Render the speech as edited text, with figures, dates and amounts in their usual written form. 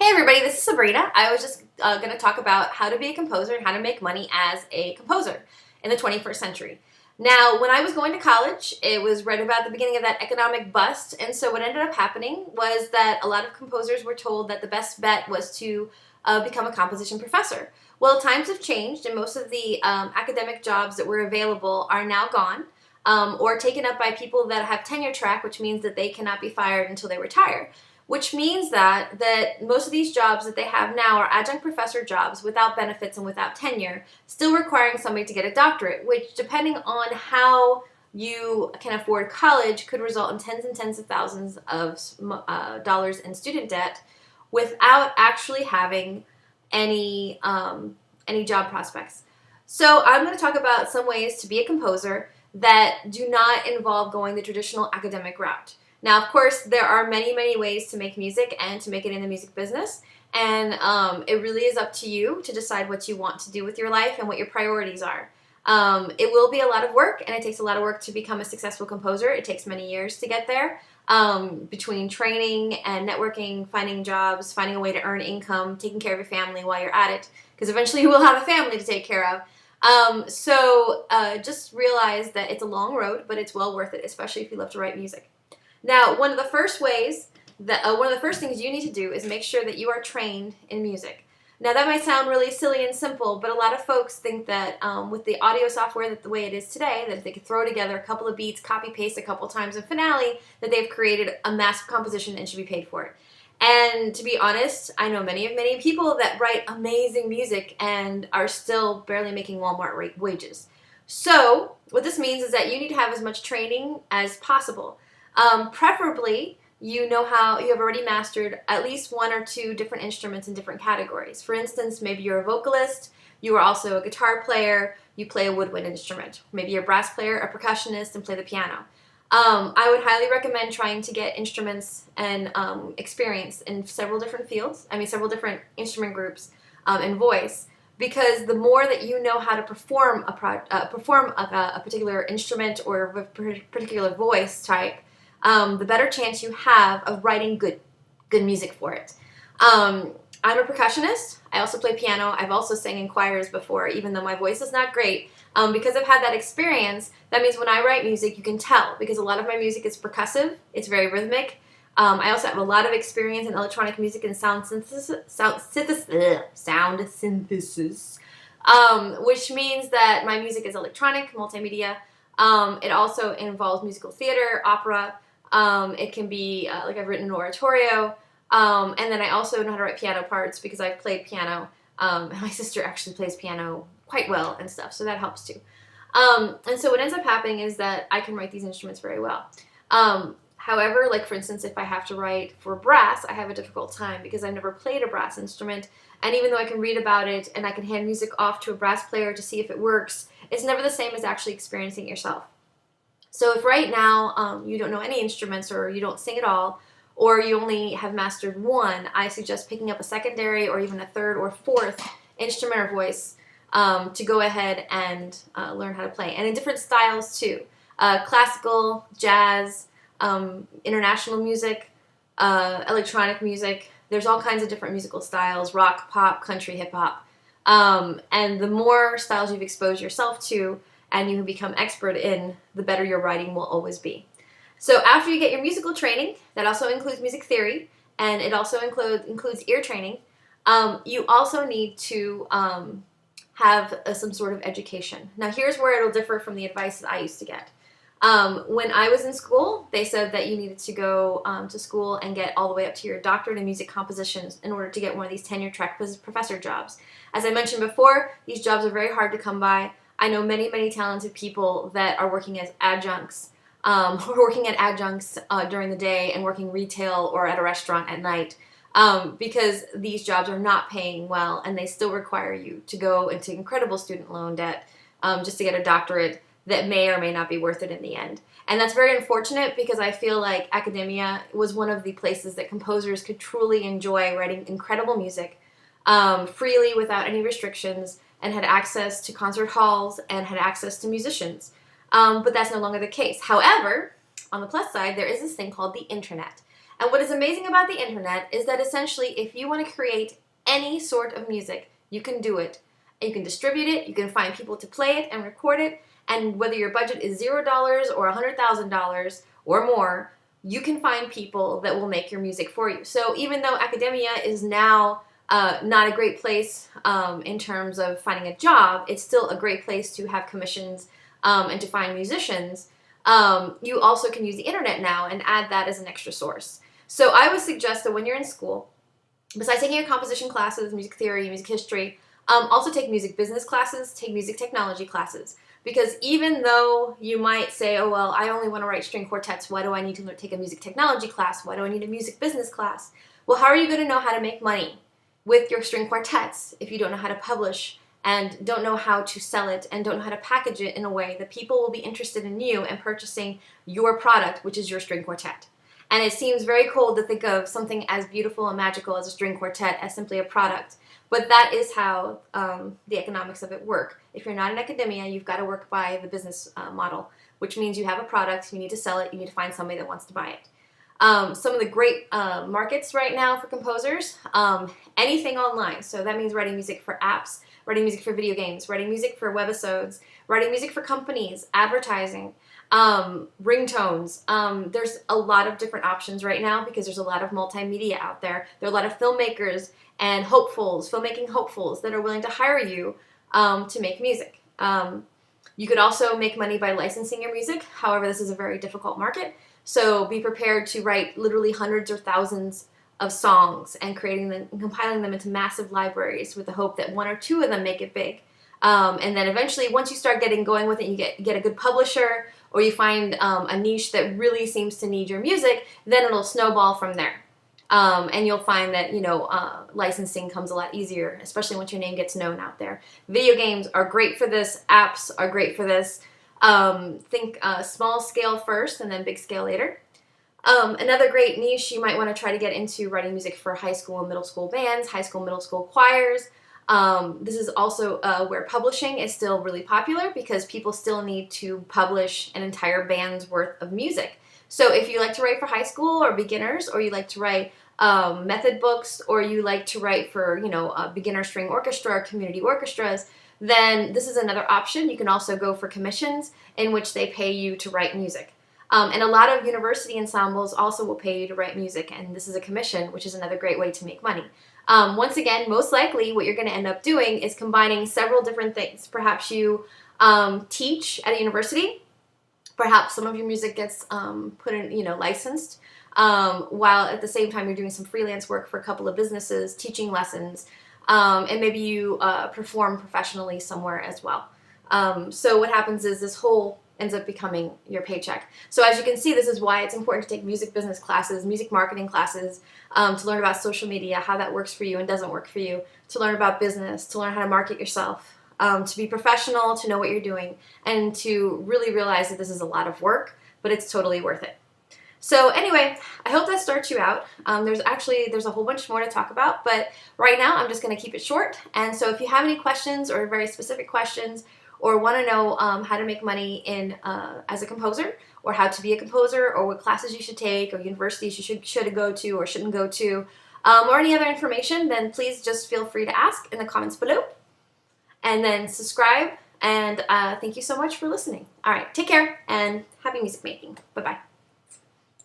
Hey everybody, this is Sabrina. I was just going to talk about how to be a composer and how to make money as a composer in the 21st century. Now, when I was going to college, it was right about the beginning of that economic bust, and so what ended up happening was that a lot of composers were told that the best bet was to become a composition professor. Well, times have changed, and most of the academic jobs that were available are now gone or taken up by people that have tenure track, which means that they cannot be fired until they retire. Which means that most of these jobs that they have now are adjunct professor jobs without benefits and without tenure, still requiring somebody to get a doctorate, which depending on how you can afford college could result in tens and tens of thousands of dollars in student debt without actually having any job prospects. So I'm going to talk about some ways to be a composer that do not involve going the traditional academic route. Now, of course, there are many, many ways to make music and to make it in the music business, and it really is up to you to decide what you want to do with your life and what your priorities are. It will be a lot of work, and it takes a lot of work to become a successful composer. It takes many years to get there, between training and networking, finding jobs, finding a way to earn income, taking care of your family while you're at it, because eventually you will have a family to take care of. So just realize that it's a long road, but it's well worth it, especially if you love to write music. Now, one of the first things you need to do is make sure that you are trained in music. Now, that might sound really silly and simple, but a lot of folks think that with the audio software the way it is today, that if they could throw together a couple of beats, copy-paste a couple times in Finale, that they've created a massive composition and should be paid for it. And to be honest, I know many people that write amazing music and are still barely making Walmart wages. So, what this means is that you need to have as much training as possible. Preferably, you have already mastered at least one or two different instruments in different categories. For instance, maybe you're a vocalist, you are also a guitar player, you play a woodwind instrument. Maybe you're a brass player, a percussionist, and play the piano. I would highly recommend trying to get instruments and experience in several different instrument groups and voice. Because the more that you know how to perform a particular instrument or a particular voice type, the better chance you have of writing good music for it. I'm a percussionist. I also play piano. I've also sang in choirs before, even though my voice is not great. Because I've had that experience, that means when I write music, you can tell, because a lot of my music is percussive. It's very rhythmic. I also have a lot of experience in electronic music and sound synthesis, which means that my music is electronic, multimedia. It also involves musical theater, opera. It can be, like I've written an oratorio, and then I also know how to write piano parts because I've played piano. My sister actually plays piano quite well and stuff, so that helps too. And so what ends up happening is that I can write these instruments very well. However, like for instance, if I have to write for brass, I have a difficult time because I've never played a brass instrument, and even though I can read about it and I can hand music off to a brass player to see if it works, it's never the same as actually experiencing it yourself. So if right now you don't know any instruments or you don't sing at all, or you only have mastered one, I suggest picking up a secondary or even a third or fourth instrument or voice to go ahead and learn how to play. And in different styles too. Classical, jazz, international music, electronic music. There's all kinds of different musical styles, rock, pop, country, hip-hop. And the more styles you've exposed yourself to and you become expert in, the better your writing will always be. So after you get your musical training, that also includes music theory, and it also includes ear training, you also need to have some sort of education. Now here's where it'll differ from the advice that I used to get. When I was in school, they said that you needed to go to school and get all the way up to your doctorate in music compositions in order to get one of these tenure track professor jobs. As I mentioned before, these jobs are very hard to come by. I know many talented people that are working as adjuncts, during the day and working retail or at a restaurant at night, because these jobs are not paying well and they still require you to go into incredible student loan debt just to get a doctorate that may or may not be worth it in the end. And that's very unfortunate because I feel like academia was one of the places that composers could truly enjoy writing incredible music freely without any restrictions, and had access to concert halls and had access to musicians. But that's no longer the case. However, on the plus side, there is this thing called the internet. And what is amazing about the internet is that essentially if you want to create any sort of music, you can do it. You can distribute it, you can find people to play it and record it, and whether your budget is $0 or $100,000 or more, you can find people that will make your music for you. So even though academia is now not a great place in terms of finding a job, it's still a great place to have commissions and to find musicians. You also can use the internet now and add that as an extra source. So I would suggest that when you're in school, besides taking your composition classes, music theory, music history, also take music business classes, take music technology classes. Because even though you might say, oh, well, I only want to write string quartets, why do I need to take a music technology class? Why do I need a music business class? Well, how are you going to know how to make money with your string quartets if you don't know how to publish and don't know how to sell it and don't know how to package it in a way that people will be interested in you and purchasing your product, which is your string quartet? And it seems very cold to think of something as beautiful and magical as a string quartet as simply a product. But that is how the economics of it work. If you're not in academia, you've got to work by the business model, which means you have a product, you need to sell it, you need to find somebody that wants to buy it. Some of the great markets right now for composers, anything online. So that means writing music for apps, writing music for video games, writing music for webisodes, writing music for companies, advertising, ringtones. There's a lot of different options right now because there's a lot of multimedia out there. There are a lot of filmmakers and hopefuls, filmmaking hopefuls that are willing to hire you to make music. You could also make money by licensing your music. However, this is a very difficult market. So be prepared to write literally hundreds or thousands of songs and creating them and compiling them into massive libraries with the hope that one or two of them make it big. And then eventually, once you start getting going with it, you get a good publisher, or you find a niche that really seems to need your music, then it'll snowball from there. And you'll find that, licensing comes a lot easier, especially once your name gets known out there. Video games are great for this. Apps are great for this. Think small scale first and then big scale later. Another great niche you might want to try to get into writing music for high school and middle school bands, high school, middle school choirs. This is also where publishing is still really popular because people still need to publish an entire band's worth of music. So if you like to write for high school or beginners, or you like to write method books, or you like to write for, a beginner string orchestra or community orchestras, then this is another option. You can also go for commissions in which they pay you to write music. And a lot of university ensembles also will pay you to write music, and this is a commission, which is another great way to make money. Once again, most likely what you're going to end up doing is combining several different things. Perhaps you teach at a university. Perhaps some of your music gets put in, licensed, while at the same time you're doing some freelance work for a couple of businesses, teaching lessons, and maybe you perform professionally somewhere as well. So what happens is this whole ends up becoming your paycheck. So as you can see, this is why it's important to take music business classes, music marketing classes, to learn about social media, how that works for you and doesn't work for you, to learn about business, to learn how to market yourself, to be professional, to know what you're doing, and to really realize that this is a lot of work, but it's totally worth it. So anyway, I hope that starts you out. There's a whole bunch more to talk about, but right now I'm just going to keep it short. And so if you have any questions or very specific questions, or want to know how to make money as a composer, or how to be a composer, or what classes you should take, or universities you should go to or shouldn't go to, or any other information, then please just feel free to ask in the comments below. And then subscribe, and thank you so much for listening. All right, take care, and happy music making. Bye-bye.